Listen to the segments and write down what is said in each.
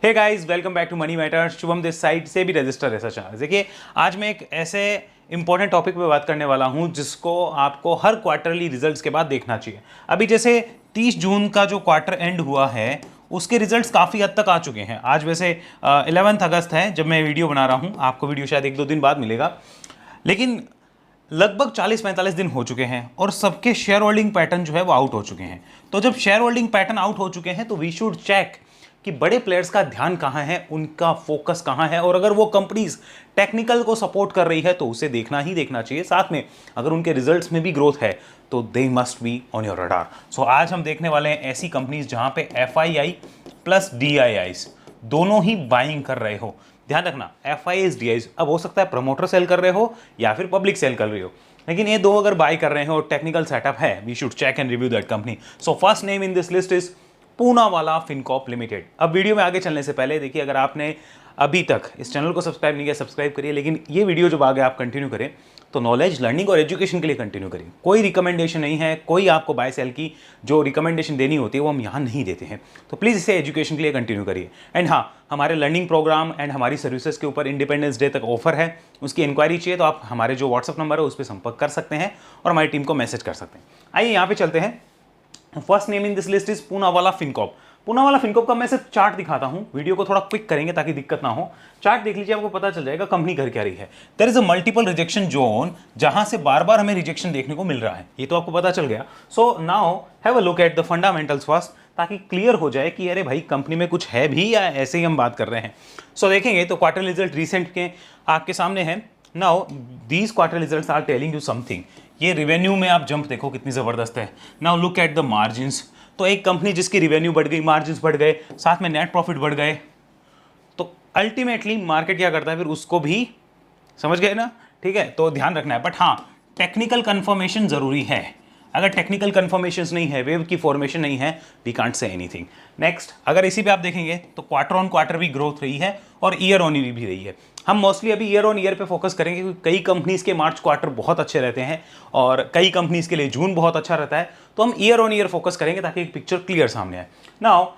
Hey guys, welcome back to money matter. Shubham this side से भी register research analyst. देखिए, आज मैं एक ऐसे इंपॉर्टेंट टॉपिक पे बात करने वाला हूं जिसको आपको हर क्वार्टरली रिजल्ट्स के बाद देखना चाहिए। अभी जैसे 30 जून का जो क्वार्टर एंड हुआ है उसके रिजल्ट्स काफ़ी हद तक आ चुके हैं। आज वैसे 11 अगस्त है जब मैं वीडियो बना रहा हूँ, आपको वीडियो शायद 1-2 दिन बाद मिलेगा, लेकिन लगभग 40-45 दिन हो चुके हैं और सबके शेयर होल्डिंग पैटर्न जो है वो आउट हो चुके हैं। तो जब शेयर होल्डिंग पैटर्न आउट हो चुके हैं तो वी शुड चेक कि बड़े प्लेयर्स का ध्यान कहाँ है, उनका फोकस कहाँ है, और अगर वो कंपनीज टेक्निकल को सपोर्ट कर रही है तो उसे देखना ही देखना चाहिए। साथ में अगर उनके रिजल्ट्स में भी ग्रोथ है तो they must be on your radar. So आज हम देखने वाले हैं ऐसी कंपनीज जहां पे FII प्लस DIIs दोनों ही बाइंग कर रहे हो। ध्यान रखना, FIIs DIIs, अब हो सकता है प्रमोटर सेल कर रहे हो या फिर पब्लिक सेल कर रही हो, लेकिन ये दो अगर बाय कर रहे हो और टेक्निकल सेटअप है, we should check and review that company. So first name in this list is Poonawalla Fincorp limited. अब वीडियो में आगे चलने से पहले देखिए, अगर आपने अभी तक इस चैनल को सब्सक्राइब नहीं किया सब्सक्राइब करिए, लेकिन ये वीडियो जब आगे आप कंटिन्यू करें तो नॉलेज, लर्निंग और एजुकेशन के लिए कंटिन्यू करिए। कोई रिकमेंडेशन नहीं है, कोई आपको बाय सेल की जो रिकमेंडेशन देनी होती है वो हम यहाँ नहीं देते हैं, तो प्लीज़ इसे एजुकेशन के लिए कंटिन्यू करिए। एंड हाँ, हमारे लर्निंग प्रोग्राम एंड हमारी सर्विसेज के ऊपर इंडिपेंडेंस डे तक ऑफर है, उसकी इंक्वायरी चाहिए तो आप हमारे जो व्हाट्सअप नंबर है उस पर संपर्क कर सकते हैं और हमारी टीम को मैसेज कर सकते हैं। आइए यहाँ पे चलते हैं। First name in this list is Poonawalla Fincorp. Poonawalla Fincorp का मैं सिर्फ चार्ट दिखाता हूं, वीडियो को थोड़ा क्विक करेंगे ताकि दिक्कत ना हो। चार्ट देख लीजिए, आपको पता चल जाएगा कंपनी कर क्या रही है। There is a multiple rejection zone, जहां से बार बार हमें रिजेक्शन देखने को मिल रहा है, ये तो आपको पता चल गया। So now have a look at the fundamentals first, ताकि क्लियर हो जाए कि अरे भाई कंपनी में कुछ है भी या ऐसे ही हम बात कर रहे हैं। सो देखेंगे तो क्वार्टर रिजल्ट रिसेंट के आपके सामने है। Now these quarter results are telling you something. ये रिवेन्यू में आप जंप देखो कितनी जबरदस्त है। Now look at the margins. तो एक कंपनी जिसकी रिवेन्यू बढ़ गई, मार्जिन्स बढ़ गए, साथ में नेट प्रॉफिट बढ़ गए, तो अल्टीमेटली मार्केट क्या करता है फिर उसको भी, समझ गए ना? ठीक है, तो ध्यान रखना है। बट हाँ, टेक्निकल कंफर्मेशन जरूरी है। अगर टेक्निकल कंफर्मेशन नहीं है, वेव की फॉर्मेशन नहीं है, we can't say anything. Next, अगर इसी पे आप देखेंगे तो क्वार्टर ऑन क्वार्टर भी ग्रोथ रही है और ईयर ऑन ईयर भी रही है। हम मोस्टली अभी ईयर ऑन ईयर पे फोकस करेंगे क्योंकि कई कंपनीज के मार्च क्वार्टर बहुत अच्छे रहते हैं और कई कंपनीज के लिए जून बहुत अच्छा रहता है, तो हम ईयर ऑन ईयर फोकस करेंगे ताकि एक पिक्चर क्लियर सामने आए। Now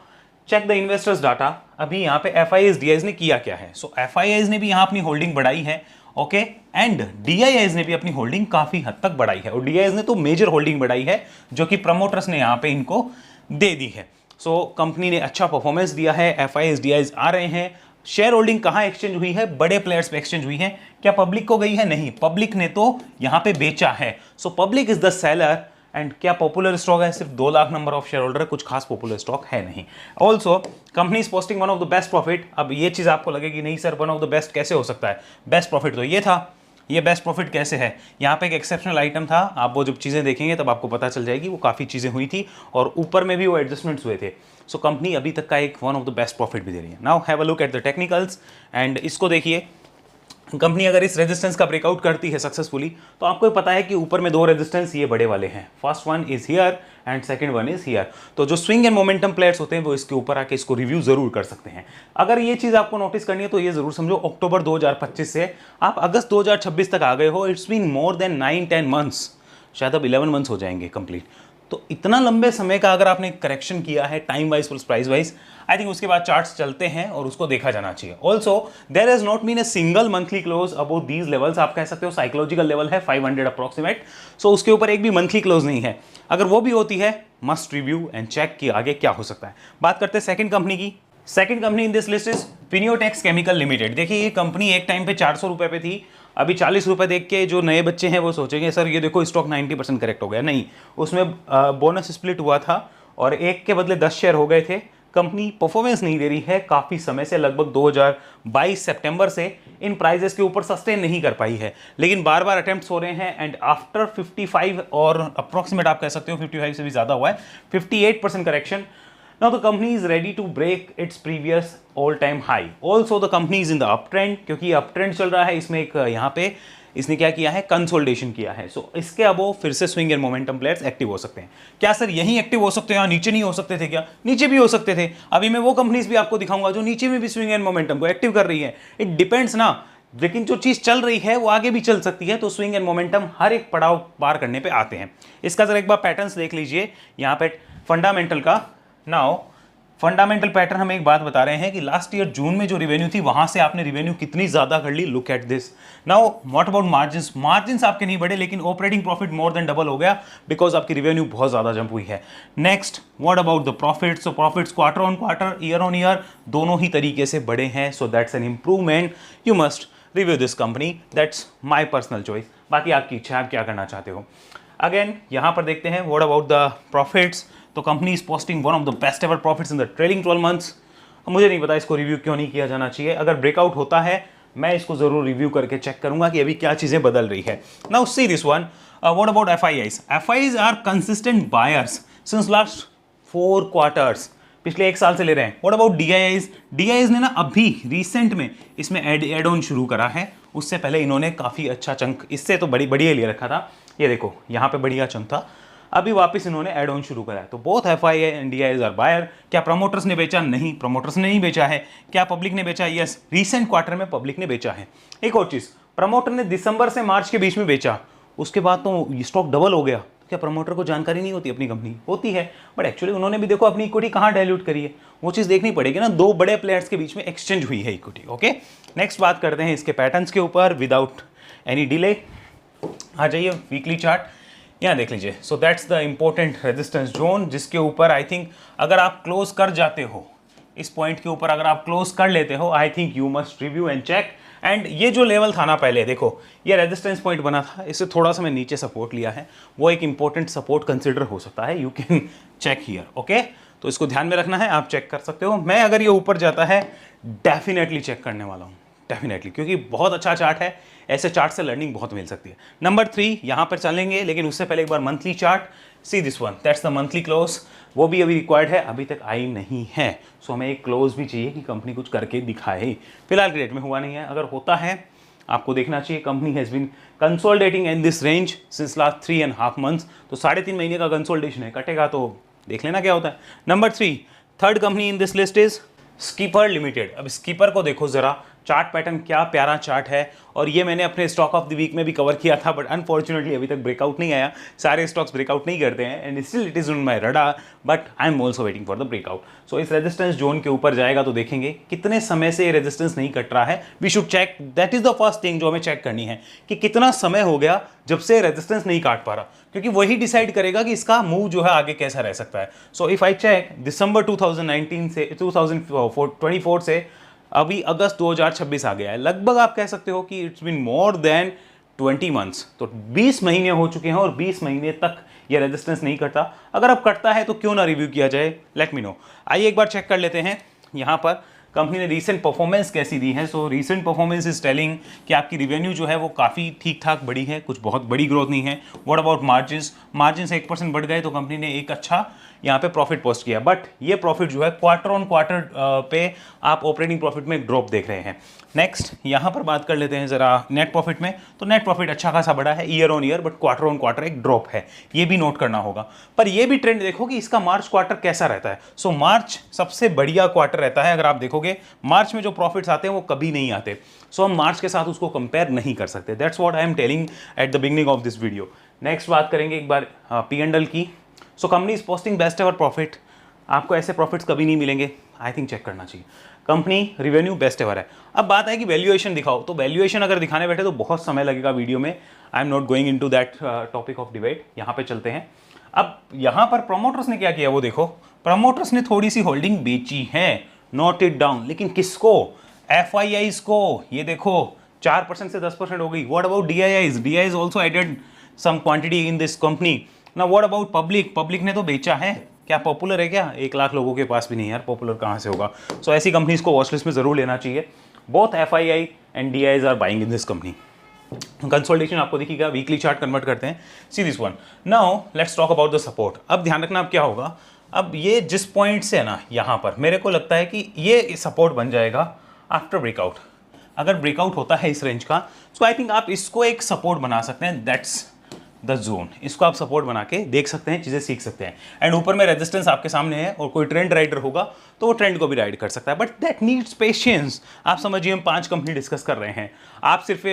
check the investors data. अभी यहाँ पे FIIs DIIs ने किया क्या है। सो FIIs ने भी यहाँ अपनी होल्डिंग बढ़ाई है, ओके, एंड DIIs ने भी अपनी होल्डिंग काफी हद तक बढ़ाई है, और DIIs ने तो मेजर होल्डिंग बढ़ाई है जो कि प्रमोटर्स ने यहाँ पे इनको दे दी है। सो कंपनी ने अच्छा परफॉर्मेंस दिया है, FIIs DIIs आ रहे हैं। शेयर होल्डिंग कहाँ एक्सचेंज हुई है? बड़े प्लेयर्स पे एक्सचेंज हुई है। क्या पब्लिक को गई है? नहीं, पब्लिक ने तो यहाँ पे बेचा है। So public is the seller. And क्या पॉपुलर स्टॉक है? सिर्फ 2 lakh number of share holder है, कुछ खास पॉपुलर स्टॉक है नहीं। Also company is posting one of the best profit. अब ये चीज आपको लगेगी नहीं sir, one of the best कैसे हो सकता है? बेस्ट प्रॉफिट तो ये था, ये बेस्ट प्रॉफिट कैसे है? यहाँ पे एक एक्सेप्शनल आइटम था, आप वो जब चीज़ें देखेंगे तब आपको पता चल जाएगी, वो काफ़ी चीज़ें हुई थी और ऊपर में भी वो एडजस्टमेंट्स हुए थे। सो कंपनी अभी तक का एक one of the best profit भी दे रही है। Now have a look at the technicals and इसको देखिए। कंपनी अगर इस रेजिस्टेंस का ब्रेकआउट करती है सक्सेसफुली तो आपको पता है कि ऊपर में 2 रेजिस्टेंस ये बड़े वाले हैं। First one is here and second one is here. तो जो स्विंग एंड मोमेंटम प्लेयर्स होते हैं वो इसके ऊपर आके इसको रिव्यू जरूर कर सकते हैं। अगर ये चीज आपको नोटिस करनी है तो ये जरूर समझो, अक्टूबर 2025 से आप अगस्त 2026 तक आ गए हो। It's been more than 9-10 months, शायद अब 11 मंथ्स हो जाएंगे कंप्लीट। तो इतना लंबे समय का अगर आपने करेक्शन किया है time wise plus price wise, I think उसके बाद चार्ट्स चलते हैं और उसको देखा जाना चाहिए। Also there is not mean a single monthly close about these levels. आप कह सकते हो साइकोलॉजिकल लेवल है 500 अप्रोक्सीमेट। सो उसके ऊपर एक भी मंथली क्लोज नहीं है। अगर वो भी होती है, मस्ट रिव्यू एंड चेक कि आगे क्या हो सकता है। बात करते हैं सेकंड कंपनी की। Second company in this list is Fineotex chemical limited. देखिए, ये कंपनी एक टाइम पे 400 रुपए पे थी, अभी 40 रुपए देख के जो नए बच्चे हैं वो सोचेंगे सर ये देखो स्टॉक 90% करेक्ट हो गया। नहीं, उसमें बोनस स्प्लिट हुआ था और एक के बदले 10 शेयर हो गए थे। कंपनी परफॉर्मेंस नहीं दे रही है काफ़ी समय से, लगभग 2022 सितंबर से इन प्राइजेस के ऊपर सस्टेन नहीं कर पाई है, लेकिन बार बार अटेम्प्ट्स हो रहे हैं एंड आफ्टर 55 और अप्रोक्सीमेट आप कह सकते हो 55 से भी ज़्यादा हुआ है, 58% correction. Now the company is ready to break its previous all-time high. Also the company is in the uptrend, क्योंकि uptrend चल रहा है। इसमें एक यहाँ पे इसने क्या किया है? कंसोलिडेशन किया है। सो इसके अब वो फिर से swing and momentum players active हो सकते हैं। क्या सर यहीं एक्टिव हो सकते हैं, नीचे नहीं हो सकते थे क्या? नीचे भी हो सकते थे। अभी मैं वो कंपनीज भी आपको दिखाऊंगा जो नीचे में भी स्विंग एंड मोमेंटम को एक्टिव कर रही है। इट डिपेंड्स ना, लेकिन जो चीज चल रही है वो आगे भी चल सकती है। तो स्विंग एंड मोमेंटम हर एक पड़ाव पार करने पे आते हैं। इसका जरा एक बार पैटर्न्स देख लीजिए यहाँ पे फंडामेंटल का। नाउ फंडामेंटल पैटर्न हम एक बात बता रहे हैं कि लास्ट ईयर जून में जो रिवेन्यू थी वहां से आपने रिवेन्यू कितनी ज्यादा कर ली, look at this. Now what about margins, margins आपके नहीं बढ़े लेकिन operating profit more than double हो गया बिकॉज आपकी रिवेन्यू बहुत ज्यादा जंप हुई है। Next what about the profits, तो profits quarter on quarter, year on year दोनों ही तरीके से बढ़े हैं, so that's an improvement. You must review this company, that's my personal choice, बाकी आपकी इच्छा, आप क्या करना चाहते हो। अगेन यहां पर देखते हैं व्हाट अबाउट द प्रॉफिट्स, तो company is posting one of the best ever profits in the trailing 12 months. मुझे नहीं पता इसको रिव्यू क्यों नहीं किया जाना चाहिए, अगर ब्रेकआउट होता है मैं इसको जरूर रिव्यू करके चेक करूंगा कि अभी क्या चीजें बदल रही है। Now see this one, what about FIIs, FIIs are consistent buyers since last 4 quarters, पिछले 1 साल से ले रहे हैं। व्हाट अबाउट डीआईआईज, डीआईआईज ने ना अभी रिसेंट में इसमें एड ऑन शुरू करा है, उससे पहले इन्होंने काफी अच्छा चंक इससे तो बढ़िया ले रखा था, ये देखो यहाँ पे बढ़िया चंक था, अभी वापस इन्होंने एड ऑन शुरू करा है। तो both FII and DIIs are buyer. क्या प्रमोटर्स ने बेचा? नहीं, प्रमोटर्स ने नहीं बेचा है। क्या पब्लिक ने बेचा? यस, रीसेंट क्वार्टर में पब्लिक ने बेचा है। एक और चीज, प्रमोटर ने दिसंबर से मार्च के बीच में बेचा, उसके बाद तो स्टॉक डबल हो गया। क्या प्रमोटर को जानकारी नहीं होती? अपनी कंपनी होती है, बट एक्चुअली उन्होंने भी देखो अपनी इक्विटी कहाँ डाइल्यूट करी है, वो चीज देखनी पड़ेगी ना। 2 बड़े प्लेयर्स के बीच में एक्सचेंज हुई है इक्विटी। ओके, नेक्स्ट बात करते हैं इसके पैटर्न्स के ऊपर विदाउट एनी डिले। आ जाइए वीकली चार्ट, यहाँ देख लीजिए। So that's the important resistance zone, जिसके ऊपर आई थिंक अगर आप क्लोज कर जाते हो, इस पॉइंट के ऊपर अगर आप क्लोज कर लेते हो, I think you must review and check. And ये जो लेवल था ना पहले, देखो ये रेजिस्टेंस पॉइंट बना था, इससे थोड़ा सा मैं नीचे सपोर्ट लिया है, वो एक इंपॉर्टेंट सपोर्ट कंसिडर हो सकता है। You can check here. Okay, तो इसको ध्यान में रखना है, आप चेक कर सकते हो। मैं अगर ये ऊपर जाता है डेफिनेटली चेक करने वाला हूँ, डेफिनेटली, क्योंकि बहुत अच्छा चार्ट है, ऐसे चार्ट से लर्निंग बहुत मिल सकती है। नंबर 3 यहां पर चलेंगे, लेकिन उससे पहले एक बार monthly chart, see this one, that's the monthly close, वो भी अभी रिक्वायर्ड है, अभी तक आई नहीं है। सो हमें एक क्लोज भी चाहिए कि कंपनी कुछ करके दिखाए। फिलहाल के डेट में हुआ नहीं है, अगर होता है आपको देखना चाहिए। Company has been consolidating in this range since last 3.5 months, तो 3.5 महीने का कंसोलिडेशन है, कटेगा तो देख लेना क्या होता है। Number 3, third company in this list is skipper limited. अब स्कीपर को देखो जरा, चार्ट पैटर्न क्या प्यारा चार्ट है, और ये मैंने अपने स्टॉक ऑफ द वीक में भी कवर किया था, बट अनफॉर्चुनेटली अभी तक ब्रेकआउट नहीं आया। सारे स्टॉक्स ब्रेकआउट नहीं करते हैं, and still it is on my radar, but I am also waiting for the breakout. So इस रेजिस्टेंस जोन के ऊपर जाएगा तो देखेंगे कितने समय से ये रेजिस्टेंस नहीं कट रहा है। We should check, that is the first thing जो हमें चेक करनी है कि कितना समय हो गया जब से रेजिस्टेंस नहीं काट पा रहा, क्योंकि वही डिसाइड करेगा कि इसका मूव जो है आगे कैसा रह सकता है। सो इफ आई चेक दिसंबर 2019 से 2024 से अभी अगस्त 2026 आ गया है, लगभग आप कह सकते हो कि it's been more than 20 months, तो 20 महीने हो चुके हैं, और 20 महीने तक ये रेजिस्टेंस नहीं करता। अगर अब कटता है तो क्यों ना रिव्यू किया जाए, लेट मी नो। आइए एक बार चेक कर लेते हैं यहाँ पर कंपनी ने रीसेंट परफॉर्मेंस कैसी दी है। सो रीसेंट परफॉर्मेंस इज टेलिंग कि आपकी रिवेन्यू जो है वो काफ़ी ठीक ठाक बढ़ी है, कुछ बहुत बड़ी ग्रोथ नहीं है। व्हाट अबाउट मार्जिन्स, मार्जिन्स 1% बढ़ गए, तो कंपनी ने एक अच्छा यहाँ पे प्रॉफिट पोस्ट किया, बट ये प्रॉफिट जो है क्वार्टर ऑन क्वार्टर पे आप ऑपरेटिंग प्रॉफिट में ड्रॉप देख रहे हैं। नेक्स्ट यहाँ पर बात कर लेते हैं जरा नेट प्रॉफिट में, तो नेट प्रॉफिट अच्छा खासा बढ़ा है year on year, but quarter on quarter एक ड्रॉप है, ये भी नोट करना होगा। पर ये भी ट्रेंड देखो कि इसका मार्च क्वार्टर कैसा रहता है। सो मार्च सबसे बढ़िया क्वार्टर रहता है, अगर आप देखोगे मार्च में जो प्रॉफिट्स आते हैं वो कभी नहीं आते। सो हम मार्च के साथ उसको कंपेयर नहीं कर सकते, that's what I am telling at the beginning of this video. Next बात करेंगे एक बार P&L की। So company is posting best ever profit, आपको ऐसे प्रॉफिट्स कभी नहीं मिलेंगे, आई थिंक चेक करना चाहिए। कंपनी रिवेन्यू बेस्ट एवर है। अब बात है कि वैल्यूएशन दिखाओ, तो वैल्यूएशन अगर दिखाने बैठे तो बहुत समय लगेगा वीडियो में, I am not going into that topic of debate. यहाँ पे चलते हैं। अब यहाँ पर प्रमोटर्स ने क्या किया वो देखो, प्रमोटर्स ने थोड़ी सी होल्डिंग बेची है, नोट इट डाउन, लेकिन किसको? एफआईआईज को। ये देखो 4% से 10% हो गई। What about DIIs, DIIs also added some quantity in this company. ना व्हाट अबाउट पब्लिक, पब्लिक ने तो बेचा है। क्या पॉपुलर है क्या? 1 लाख लोगों के पास भी नहीं यार, पॉपुलर कहाँ से होगा? सो ऐसी कंपनीज को वॉच लिस्ट में जरूर लेना चाहिए। Both FII and DIIs are buying in this company. Consolidation आपको दिखेगा, वीकली चार्ट कन्वर्ट करते हैं, see this one. Now let's talk about the support. अब ध्यान रखना अब क्या होगा, अब ये जिस पॉइंट से है ना यहाँ पर, मेरे को लगता है कि ये सपोर्ट बन जाएगा आफ्टर ब्रेकआउट। अगर ब्रेकआउट होता है इस रेंज का, सो आई थिंक आप इसको एक सपोर्ट बना सकते हैं, दैट्स द जोन। इसको आप सपोर्ट बना के देख सकते हैं, चीज़ें सीख सकते हैं। एंड ऊपर में रेजिस्टेंस आपके सामने है, और कोई ट्रेंड राइडर होगा तो वो ट्रेंड को भी राइड कर सकता है, बट दैट नीड्स पेशेंस। आप समझिए हम 5 कंपनी डिस्कस कर रहे हैं, आप सिर्फ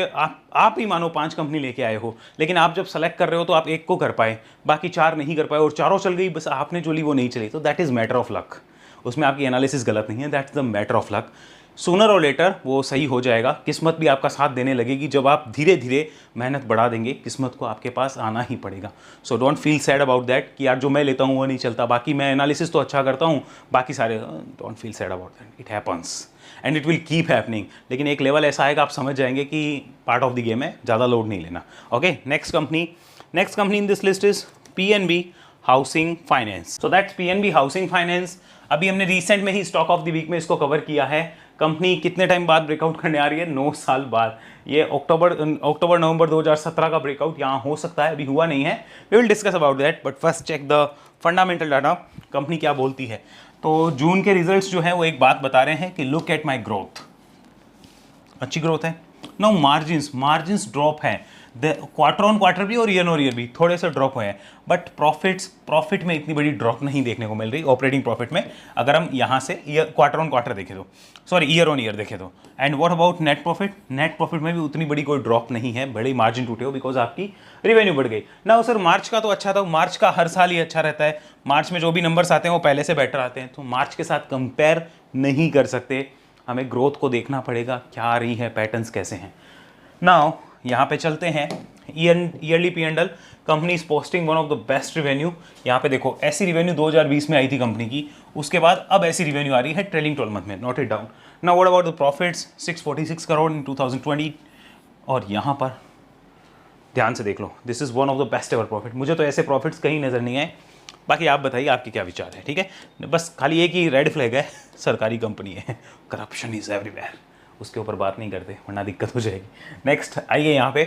आप ही मानो 5 कंपनी लेके आए हो, लेकिन आप जब सेलेक्ट कर रहे हो तो आप एक को कर पाए, बाकी 4 नहीं कर पाए, और चारों चल गई, बस आपने जो ली वो नहीं चली, तो that is matter of luck. उसमें आपकी एनालिसिस गलत नहीं है, that's the matter of luck. Sooner और लेटर वो सही हो जाएगा, किस्मत भी आपका साथ देने लगेगी। जब आप धीरे धीरे मेहनत बढ़ा देंगे, किस्मत को आपके पास आना ही पड़ेगा। So don't feel sad about that कि यार जो मैं लेता हूँ वो नहीं चलता, बाकी मैं एनालिसिस तो अच्छा करता हूँ, बाकी सारे, don't feel sad about that, it happens and it will keep happening. लेकिन एक लेवल ऐसा आएगा, आप समझ जाएंगे कि पार्ट ऑफ द गेम है, ज़्यादा लोड नहीं लेना। Okay, next company in this list is PNB housing finance. So that's PNB housing finance. अभी हमने रिसेंट में ही स्टॉक ऑफ द वीक में इसको कवर किया है। कंपनी कितने टाइम बाद ब्रेकआउट करने आ रही है? 9 साल बाद। ये अक्टूबर नवंबर 2017 का ब्रेकआउट यहाँ हो सकता है, अभी हुआ नहीं है। We will discuss about that, but first check the fundamental data, company क्या बोलती है। तो जून के रिजल्ट्स जो है वो एक बात बता रहे हैं कि लुक एट माई ग्रोथ, अच्छी ग्रोथ है। नो मार्जिन्स ड्रॉप है, क्वार्टर ऑन क्वार्टर भी और ईयर ऑन ईयर भी थोड़े से ड्रॉप हुए हैं, बट प्रॉफिट में इतनी बड़ी ड्रॉप नहीं देखने को मिल रही ऑपरेटिंग प्रॉफिट में, अगर हम यहाँ से क्वार्टर ऑन क्वार्टर देखें तो, सॉरी ईयर ऑन ईयर देखें तो। And what about net profit में भी उतनी बड़ी कोई ड्रॉप नहीं है, बड़ी मार्जिन टूटे हो बिकॉज आपकी रेवेन्यू बढ़ गई ना। सर मार्च का तो अच्छा था, मार्च का हर साल ही अच्छा रहता है, मार्च में जो भी नंबर्स आते हैं वो पहले से बेटर आते हैं, तो मार्च के साथ कंपेयर नहीं कर सकते, हमें ग्रोथ को देखना पड़ेगा क्या आ रही है, पैटर्न्स कैसे हैं। नाउ यहाँ पे चलते हैं yearly P&L। Company is posting one of the best revenue. यहाँ पे देखो ऐसी रिवेन्यू 2020 में आई थी कंपनी की, उसके बाद अब ऐसी रिवेन्यू आ रही है ट्रेलिंग 12 मंथ में, note it down. Now what about the profits, 646 crore in 2020। और यहाँ पर ध्यान से देख लो, this is one of the best ever profit. मुझे तो ऐसे प्रॉफिट्स कहीं नजर नहीं आए, बाकी आप बताइए आपके क्या विचार है। ठीक है, बस खाली एक ही रेड फ्लैग है, सरकारी कंपनी है, करप्शन इज एवरीवेयर, उसके ऊपर बात नहीं करते वरना दिक्कत हो जाएगी। नेक्स्ट आइए यहाँ पे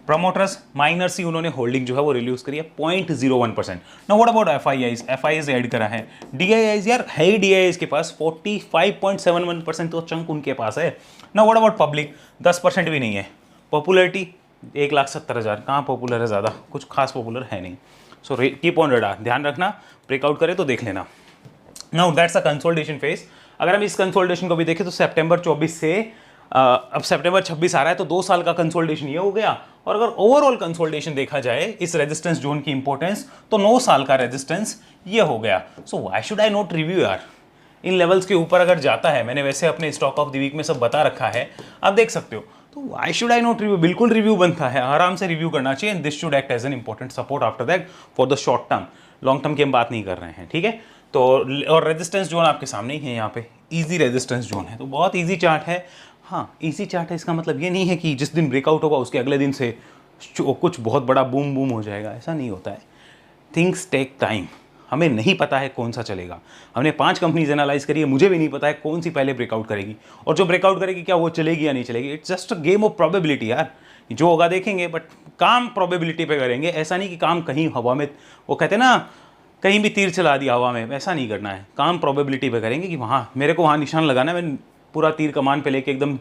प्रमोटर्स माइनर सी उन्होंने होल्डिंग जो है वो रिलीज करी है 0.01%। ना व्हाट अबाउट एफआईआईज ऐड करा है, डीआईआईज यार है ही डीआईआईज के पास 45.71% तो चंक उनके पास है ना। व्हाट अबाउट पब्लिक, 10% भी नहीं है। पॉपुलरिटी 1,70,000, कहाँ पॉपुलर है, ज़्यादा कुछ खास पॉपुलर है नहीं। सो कीप ऑन रडार, ध्यान रखना, ब्रेकआउट करे तो देख लेना। Now that's a consolidation phase. अगर हम इस कंसोलिडेशन को भी देखें तो सितंबर 24 से अब सितंबर 26 आ रहा है, तो 2 साल का कंसोलिडेशन ये हो गया। और अगर ओवरऑल कंसोलिडेशन देखा जाए इस रेजिस्टेंस जोन की इंपॉर्टेंस, तो 9 साल का रेजिस्टेंस ये हो गया। So why should I not review यार, इन लेवल्स के ऊपर अगर जाता है, मैंने वैसे अपने स्टॉक ऑफ द वीक में सब बता रखा है, आप देख सकते हो, तो why should I not review, बिल्कुल रिव्यू बनता है, आराम से रिव्यू करना चाहिए। And this should act as an important support after that for the short term, long term की हम बात नहीं कर रहे हैं। ठीक है, तो और रेजिस्टेंस जोन आपके सामने ही है, यहाँ पे इजी रेजिस्टेंस जोन है, तो बहुत इजी चार्ट है। हाँ इजी चार्ट है, इसका मतलब ये नहीं है कि जिस दिन ब्रेकआउट होगा उसके अगले दिन से कुछ बहुत बड़ा बूम हो जाएगा, ऐसा नहीं होता है। थिंग्स टेक टाइम, हमें नहीं पता है कौन सा चलेगा। हमने 5 कंपनीज एनालाइज करी है, मुझे भी नहीं पता है कौन सी पहले ब्रेकआउट करेगी, और जो ब्रेकआउट करेगी क्या वो चलेगी या नहीं चलेगी। It's just a game of probability यार, जो होगा देखेंगे, बट काम प्रोबेबिलिटी पे करेंगे। ऐसा नहीं कि काम कहीं हवा में, वो कहते हैं ना कहीं भी तीर चला दिया हवा में, ऐसा नहीं करना है। काम प्रोबेबिलिटी पे करेंगे कि वहाँ मेरे को वहाँ निशान लगाना है, मैं पूरा तीर कमान पे लेके एकदम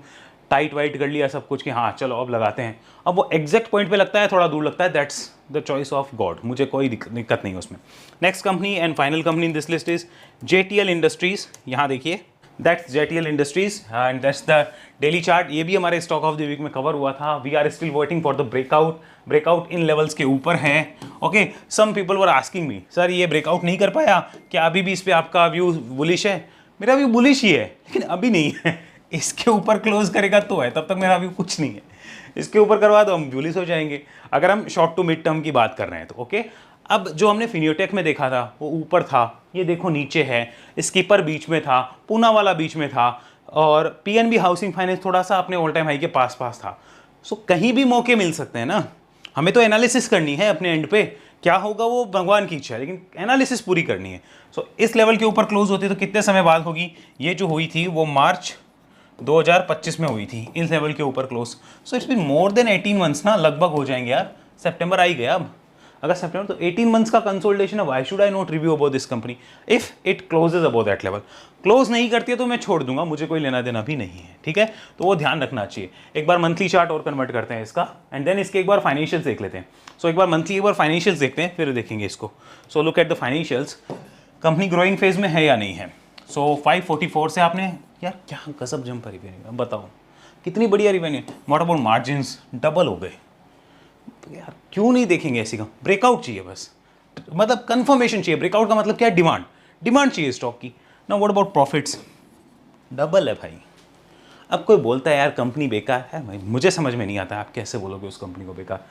टाइट वाइट कर लिया सब कुछ कि हाँ चलो अब लगाते हैं। अब वो एग्जैक्ट पॉइंट पे लगता है, थोड़ा दूर लगता है, that's the choice of god, मुझे कोई दिक्कत नहीं है उसमें। Next company and final company in this list is JTL industries. यहाँ देखिए, that's JTL industries and that's the daily chart. ये भी हमारे स्टॉक ऑफ द वीक में कवर हुआ था। We are still waiting for the breakout in levels के ऊपर है। Okay, some people were asking me, sir ये ब्रेकआउट नहीं कर पाया, क्या अभी भी इस पर आपका व्यू बुलिश है? मेरा व्यू बुलिश ही है, लेकिन अभी नहीं है। इसके ऊपर क्लोज करेगा तो है, तब तक मेरा व्यू कुछ नहीं है। इसके ऊपर करवा तो हम बुलिश हो जाएंगे, अगर हम शॉर्ट टू मिड टर्म की बात कर रहे हैं तो। ओके, अब जो हमने फिनियोटेक में देखा था वो ऊपर था, ये देखो नीचे है, स्कीपर बीच में था, पूना वाला बीच में था, और PNB हाउसिंग फाइनेंस थोड़ा सा अपने ऑल टाइम हाई के पास था। सो कहीं भी मौके मिल सकते हैं ना, हमें तो एनालिसिस करनी है अपने एंड पे, क्या होगा वो भगवान की इच्छा है, लेकिन एनालिसिस पूरी करनी है। सो इस लेवल के ऊपर क्लोज होती तो कितने समय बाद होगी? ये जो हुई थी वो मार्च 2025 में हुई थी, इस लेवल के ऊपर close. So it's been more than 18 months ना, लगभग हो जाएंगे यार, सितंबर आ ही गया अब। अगर सितंबर तो 18 मंथ्स का कंसोलिडेशन है, why should I not review about this company if it closes about that level. Close नहीं करती है तो मैं छोड़ दूंगा, मुझे कोई लेना देना भी नहीं है। ठीक है, तो वो ध्यान रखना चाहिए। एक बार मंथली चार्ट और कन्वर्ट करते हैं इसका, एंड देन इसके एक बार फाइनेंशियल्स देख लेते हैं। सो एक बार मंथली, एक बार फाइनेंशियल्स देखते हैं, फिर देखेंगे इसको। So look at the financials, company growing phase में है या नहीं है। सो 544 से आपने, यार क्या गजब जंप है रिवेन्यू, बताओ कितनी बढ़िया revenue. What about margins, double हो गए। तो यार क्यों नहीं देखेंगे ऐसी का ब्रेकआउट चाहिए, बस मतलब कंफर्मेशन चाहिए। ब्रेकआउट का मतलब क्या है? डिमांड चाहिए स्टॉक की। ना व्हाट अबाउट प्रॉफिट्स, डबल है भाई। अब कोई बोलता है यार कंपनी बेकार है, भाई मुझे समझ में नहीं आता आप कैसे बोलोगे उस कंपनी को बेकार।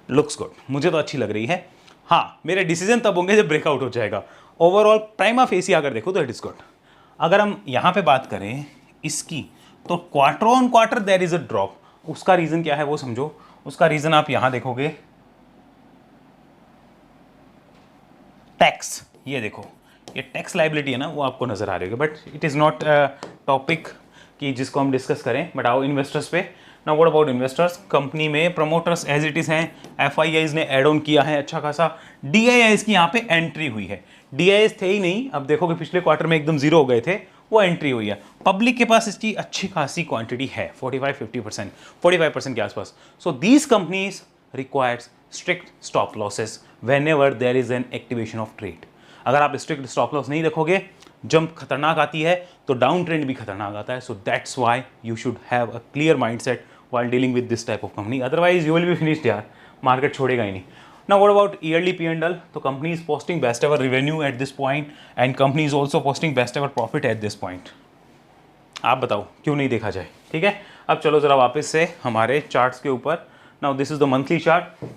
लुक्स गुड, मुझे तो अच्छी लग रही है। हाँ, मेरे डिसीजन तब होंगे जब ब्रेकआउट हो जाएगा। ओवरऑल प्राइमा फेसी अगर देखो तो इट इज गुड। अगर हम यहाँ पे बात करें इसकी, तो quarter on quarter there is a drop. उसका रीजन क्या है वो समझो। उसका रीजन आप यहां देखोगे, टैक्स। ये देखो, ये टैक्स लाइबिलिटी है ना, वो आपको नजर आ रही होगी, but it is not topic कि जिसको हम डिस्कस करें। बट आओ इन्वेस्टर्स पे। ना व्हाट अबाउट इन्वेस्टर्स, कंपनी में प्रमोटर्स एज इट इज हैं, एफआईआईज ने एड ऑन किया है अच्छा खासा, डीआईआईज की यहाँ पे एंट्री हुई है। डीआईआईज थे ही नहीं, अब देखोगे पिछले क्वार्टर में एकदम जीरो हो गए थे, वो एंट्री हुई है। पब्लिक के पास इसकी अच्छी खासी क्वांटिटी है, 45-50%, 45% के आसपास। So these companies requires strict stop losses whenever there is an activation of trade. अगर आप स्ट्रिक्ट स्टॉप लॉस नहीं रखोगे, जंप खतरनाक आती है तो डाउन ट्रेंड भी खतरनाक आता है। So that's why you should have a clear mindset while dealing with this type of company, otherwise you will be finished यार, मार्केट छोड़ेगा ही नहीं। Now what about yearly P&L? तो company is posting best ever revenue at this point and company is also posting best ever profit at this point। आप बताओ क्यों नहीं देखा जाए, ठीक है। अब चलो जरा वापस से हमारे चार्ट्स के ऊपर। Now this is the monthly chart।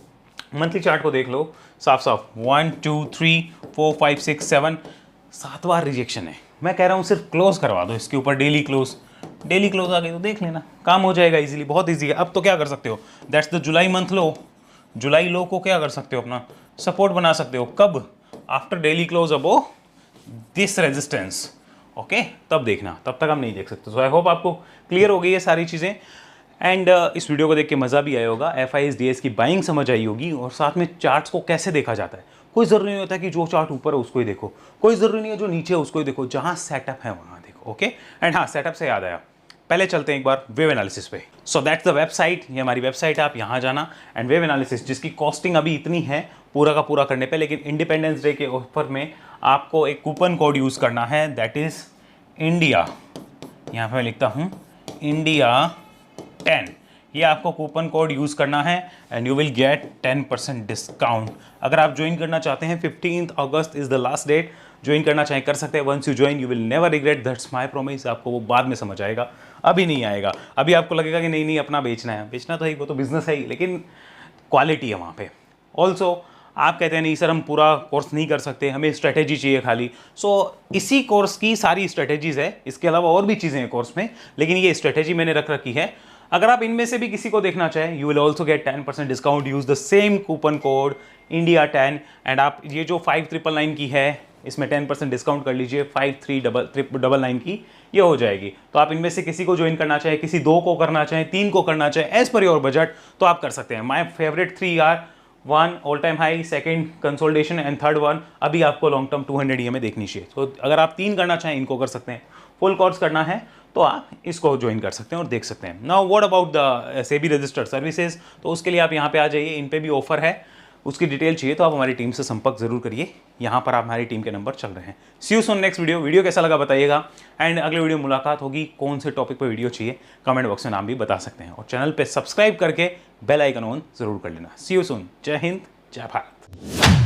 Monthly chart को देख लो साफ साफ, 1 2 3 4 5 6 7, 7 बार रिजेक्शन है। मैं कह रहा हूँ सिर्फ क्लोज करवा दो इसके ऊपर, डेली क्लोज। डेली क्लोज आ गई तो देख लेना, काम हो जाएगा इजीली, बहुत इजी है। अब तो क्या कर सकते हो, दैट्स द जुलाई मंथ लो। जुलाई लो को क्या कर सकते हो, अपना सपोर्ट बना सकते हो। कब? After daily close above this resistance, okay, तब देखना, तब तक हम नहीं देख सकते। सो आई होप आपको क्लियर हो गई है सारी चीज़ें। एंड इस वीडियो को देख के मज़ा भी आया होगा, एफआईएस डीएस की बाइंग समझ आई होगी, और साथ में चार्ट्स को कैसे देखा जाता है। कोई ज़रूरी नहीं होता कि जो चार्ट ऊपर है उसको ही देखो, कोई ज़रूरी नहीं है जो नीचे है उसको ही देखो, जहाँ सेटअप है वहाँ देखो, ओके। एंड हाँ, सेटअप से याद आया, पहले चलते हैं एक बार वेव एनालिसिस पे। सो दैट्स द वेबसाइट, ये हमारी वेबसाइट है, आप यहाँ जाना। एंड वेव एनालिसिस जिसकी कॉस्टिंग अभी इतनी है पूरा का पूरा करने पे, लेकिन इंडिपेंडेंस डे के ऑफर में आपको एक कूपन कोड यूज़ करना है, दैट इज़ इंडिया। यहाँ पे मैं लिखता हूँ इंडिया 10। ये आपको कूपन कोड यूज़ करना है and you will get 10% discount. अगर आप ज्वाइन करना चाहते हैं, 15 अगस्त is the last date. Join करना चाहें कर सकते हैं। Once you join you will never regret, that's my promise. आपको वो बाद में समझ आएगा, अभी नहीं आएगा। अभी आपको लगेगा कि नहीं नहीं अपना बेचना है, बेचना तो है, वो तो बिजनेस है ही, लेकिन क्वालिटी है वहाँ पे। ऑल्सो आप कहते हैं नहीं सर हम पूरा कोर्स नहीं कर सकते, हमें स्ट्रेटेजी चाहिए खाली। सो इसी कोर्स की सारी स्ट्रेटेजीज़ है, इसके अलावा और भी चीज़ें हैं कोर्स में, लेकिन ये स्ट्रेटेजी मैंने रख रखी है। अगर आप इनमें से भी किसी को देखना चाहें, you will also get 10% discount. Use the same coupon code India 10। And आप ये जो 5999 की है, इसमें 10% डिस्काउंट कर लीजिए, 5399 की ये हो जाएगी। तो आप इनमें से किसी को ज्वाइन करना चाहें, किसी 2 को करना चाहें, 3 को करना चाहें, एज पर योर बजट, तो आप कर सकते हैं। My favourite 3 are 1 all time high, second consolidation and third one अभी आपको लॉन्ग टर्म 200 EMA देखनी चाहिए। तो अगर आप 3 करना चाहें इनको कर सकते हैं, फुल कोर्स करना है तो आप इसको ज्वाइन कर सकते हैं और देख सकते हैं। Now what about the SEBI registered services, तो उसके लिए आप यहाँ पे आ जाइए, इन पे भी ऑफर है। उसकी डिटेल चाहिए तो आप हमारी टीम से संपर्क जरूर करिए, यहाँ पर आप हमारी टीम के नंबर चल रहे हैं। See you soon next video. Video कैसा लगा बताइएगा, एंड अगले वीडियो मुलाकात होगी। कौन से टॉपिक पर वीडियो चाहिए कमेंट बॉक्स में नाम भी बता सकते हैं, और चैनल पे सब्सक्राइब करके बेल आइकन ऑन जरूर कर लेना। सी यू सून। जय हिंद, जय भारत।